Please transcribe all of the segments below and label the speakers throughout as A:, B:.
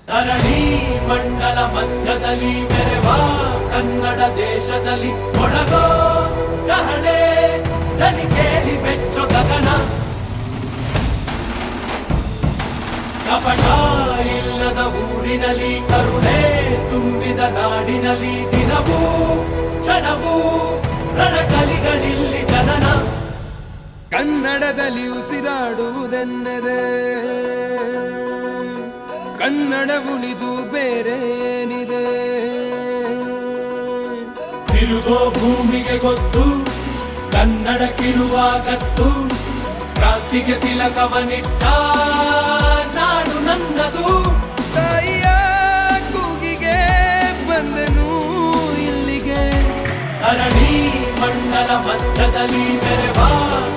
A: ಧರಣಿ ಮಂಡಲ ಮಧ್ಯದಲ್ಲಿ ಮೆರೆವ ಕನ್ನಡ ದೇಶದಲ್ಲಿ ಒಳಗೋ ಕಹಳೆ ದನಿ ಕೇಳಿ ಬೆಚ್ಚೋ ಗಗನ ಕಪಟ ಇಲ್ಲದ ಊರಿನಲ್ಲಿ ಕರುಣೆ ತುಂಬಿದ ನಾಡಿನಲ್ಲಿ ದಿನವೂ ಕ್ಷಣವೂ ರಣಕಲಿಗಳಿಲ್ಲಿ ಜನನ
B: ಕನ್ನಡದಲ್ಲಿ ಉಸಿರಾಡುವುದೆನ್ನದೆ ಕನ್ನಡ ಉಳಿದು ಬೇರೇನಿದೆ
A: ತಿರುಗೋ ಭೂಮಿಗೆ ಗೊತ್ತು ಕನ್ನಡಕ್ಕಿರುವ ಗತ್ತು ಕ್ರಾಂತಿಗೆ ತಿಲಕವನಿಟ್ಟ ನಾಡು ನನ್ನದು
B: ತಾಯಿಯ ಕೂಗಿಗೆ ಬಂದನು ಇಲ್ಲಿಗೆ
A: ಧರಣಿ ಮಂಡಲ ಮಧ್ಯದಲ್ಲಿ ಮೆರೆವ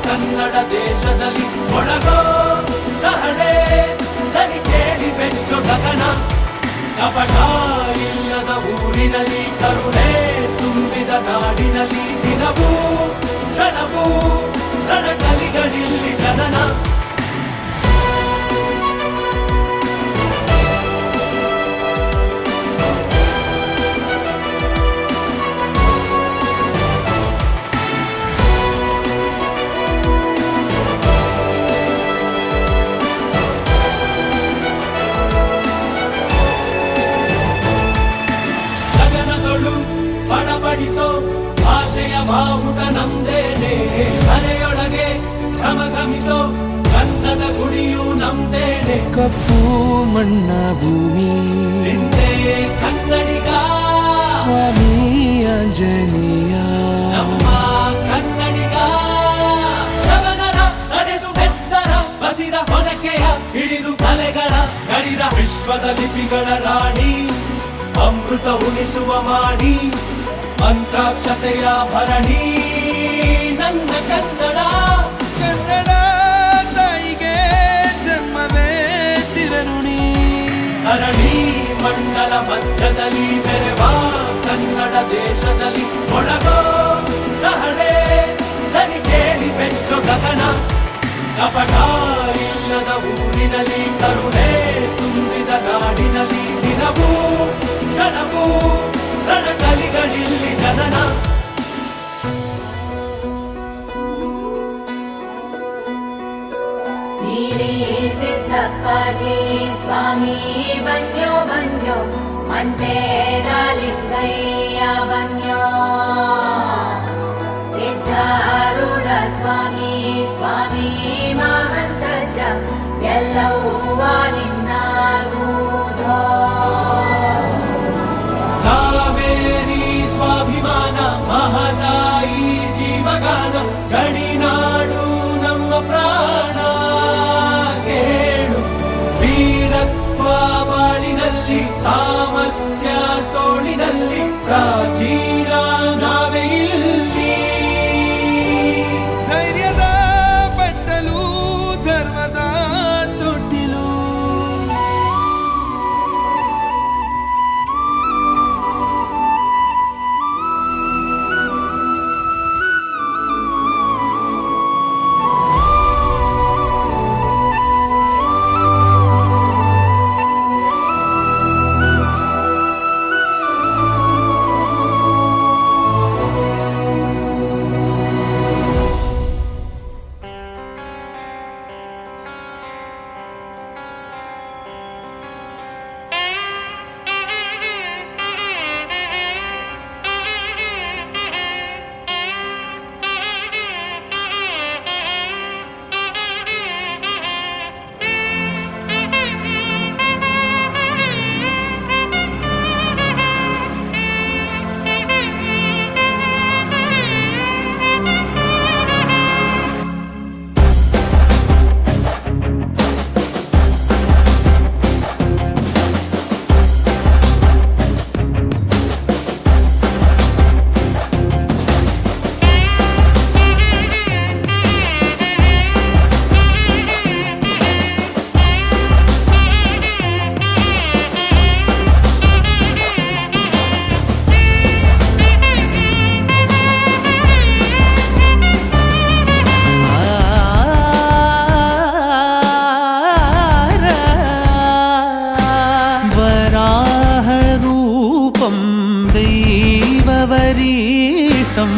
A: ಕನ್ನಡ ದೇಶದಲ್ಲಿ ಒಳಗೋ ಕಹಳೆ ದನಿ ಕೇಳಿ ಬೆಚ್ಚೋ ಗಗನ ಕಪಟ ಇಲ್ಲದ ಊರಿನಲ್ಲಿ ಕರುಣೆ ತುಂಬಿದ ನಾಡಿನಲ್ಲಿ ದಿನವೂ ಕ್ಷಣವೂ ರಣಕಲಿಗಳಿಲ್ಲಿ ಜನನ ಬಡಬಡಿಸೋ ಭಾಷೆಯ ಬಾವುಟ ನಮ್ದೇನೆ ಮನೆಯೊಳಗೆ ಘಮಘಮಿಸೋ ಗಂಧದ ಗುಡಿಯು ನಮ್ದೇನೆ
B: ಕಪ್ಪು ಮಣ್ಣ ಭೂಮಿ
A: ನಿಂದೆ ಕನ್ನಡಿಗ
B: ಸ್ವಾಮಿ ಆಂಜನೇಯ
A: ನಮ್ಮ ಕನ್ನಡಿಗ ಕವನದ ನಡೆದು ಬೆತ್ತರ ಬಸಿದ ಹೊನಕೆಯ ಹಿಡಿದು ಕಲೆಗಳ ಗಡಿದ ವಿಶ್ವದ ಲಿಪಿಗಳ ರಾಣಿ ಅಮೃತ ಉಣಿಸುವ ಮಾಡಿ ಮಂತ್ರಾಕ್ಷತೆಯ ಭರಣಿ ನನ್ನ ಕನ್ನಡ
B: ಕನ್ನಡ ತಾಯಿಗೆ ಜನ್ಮವೇ ಚಿರಋಣಿ
A: ಧರಣಿ ಮಂಡಲ ಮಧ್ಯದಲ್ಲಿ ಮೆರೆವ ಕನ್ನಡ ದೇಶದಲ್ಲಿ ಒಳಗೋ ಕಹಳೆ ದನಿ ಕೇಳಿ ಬೆಚ್ಚೋ ಗಗನ ಕಪಟ ಇಲ್ಲದ ಊರಿನಲ್ಲಿ ಕರುಣೆ ತುಂಬಿದ ನಾಡಿನಲ್ಲಿ ದಿನವೂ ಕ್ಷಣವೂ ರಣಕಲಿಗಳಿಲ್ಲಿ ಜನನ
C: ನೀಲಿ ಸಿದ್ದಪ್ಪಾಜಿ ಸ್ವಾಮಿ ಬನ್ಯೋ ಬನ್ಯೋ ಮಂಟೇರ ಲಿಂಗಯ್ಯ ಬನ್ಯೋ ಸಿದ್ಧಾರೂಢ ಸ್ವಾಮಿ ಸ್ವಾಮಿ ಮಹಂತಜ್ಜ ಎಲ್ಲವೂ ನಿನ್ನಾಗುವುದೋ
A: ಕಾವೇರಿ ಸ್ವಾಭಿಮಾನ ಮಹದಾಯಿ ಜೀವಗಾನ ಗಡಿನಾಡು ನಮ್ಮ ಪ್ರಾಣ ಕೇಳು ವೀರತ್ವ ಬಾಳಿನಲ್ಲಿ ಸಾಮರ್ಥ್ಯ ತೋಳಿನಲ್ಲಿ ಪ್ರಾಚೀನ ನಾವೇ ಇಲ್ಲಿ
B: ಧೈರ್ಯದ ಬಟ್ಟಲು ಧರ್ಮದ ತೊಟ್ಟಿಲು देववरीष्टं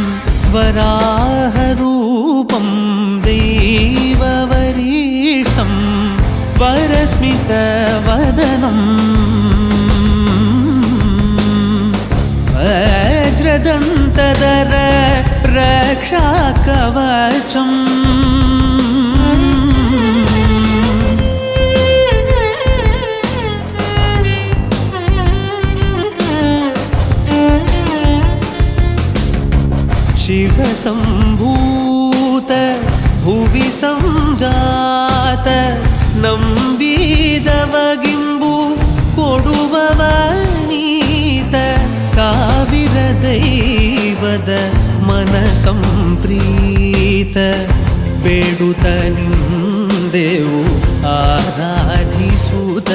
B: वराहरूपं देववरीष्टं वरस्मितवदनं वज्रदन्तधर रक्षाकवचम् शिवसम्भूत भुवि संजात ನಂಬಿದವಗಿಂಬು ಕೊಡುವವನೀತ ಸಾವಿರ ದೈವದ ಮನ ಸಂಪ್ರೀತ ಬೇಡುತ್ತ ನಿಂದೆವು ಆರಾಧಿಸುತ್ತ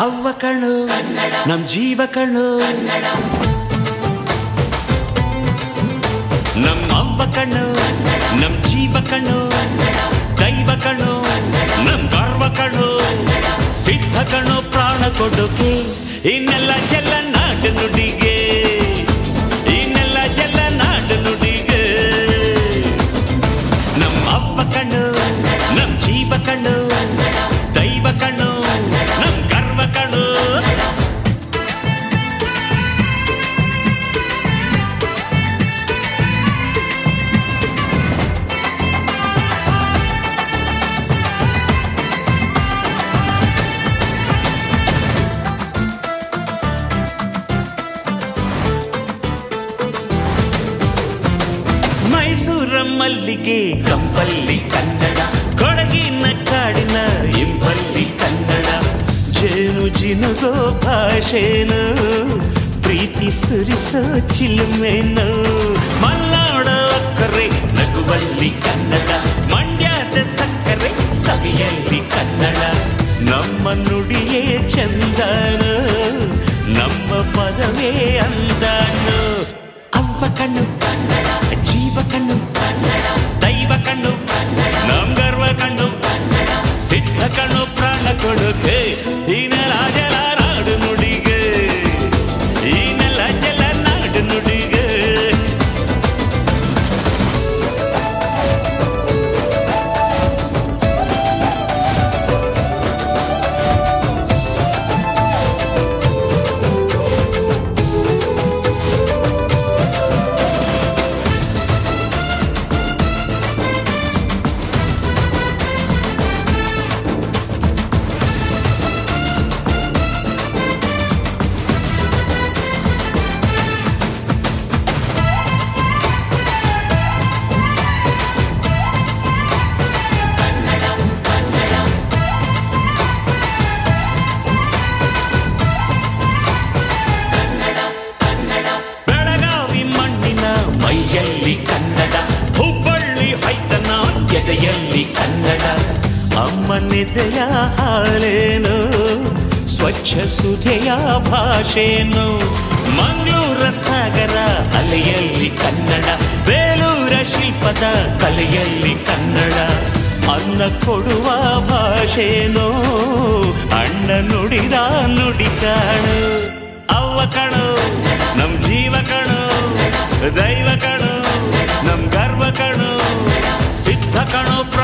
B: ಅವ್ವ ಕಣ್ಣು ನಮ್ ಜೀವ ಕಣ್ಣು ನಮ್ಮ ಅವ್ವ ಕಣ್ಣು ನಮ್ ಜೀವ ಕಣ್ಣು ದೈವ ಕಣ್ಣು ನಮ್ ಗರ್ವ ಕಣ್ಣು ಸಿದ್ಧ ಕಣ್ಣು ಪ್ರಾಣ ಕೊಡೋಕೆ ಇನ್ನೆಲ್ಲ ಜಲ ನಾಡು ನುಡಿಗೆ ಇನ್ನೆಲ್ಲ ಜಲ ನಾಡು ನುಡಿಗೆ ನಮ್ಮ ಅವ್ವ ಕಣ್ಣು ನಮ್ ಜೀವ ಕಣ್ಣು ದೈವ ಕಣ್ಣು ನಮ್ ಗರ್ವ ಕಣ್ಣು ಮೈಸೂರ ಮಲ್ಲಿಗೆ ಕಂಪಲ್ಲಿ ಕನ್ನಡ ಕೊಡಗಿನ ಕಾಡಿನ ಇಂಪಲ್ಲಿ ಕನ್ನಡ ಜೇನು ಜಿನುಗೋ ಭಾಷೆನು ಪ್ರೀತಿ ಸುರಿಸೋ ಚಿಲುಮೆನು ಮಲ್ನಾಡ ಅಕ್ಕರೆ ನಗುವ ಕನ್ನಡ. ಹುಬ್ಬಳ್ಳಿ ಹೈತನ ಎದೆಯಲ್ಲಿ ಕನ್ನಡ. ಅಮ್ಮನೆದೆಯ ಹಾಲೇನು ಸ್ವಚ್ಛ ಸುಧೆಯ ಭಾಷೆನು. ಮಂಗಳೂರ ಸಾಗರ ಅಲೆಯಲ್ಲಿ ಕನ್ನಡ. ಬೇಲೂರ ಶಿಲ್ಪದ ಕಲೆಯಲ್ಲಿ ಕನ್ನಡ. ಅನ್ನ ಕೊಡುವ ಭಾಷೆನೋ ಅಣ್ಣ ನುಡಿದ ನುಡಿ ಕಾಣು. ಅವ್ವ ಕಣು ನಮ್ ಜೀವ ಕಣು, ದೈವ ಕಣು ನಮ್ ಗರ್ವ ಕಣು, ಸಿದ್ಧ ಕಣು.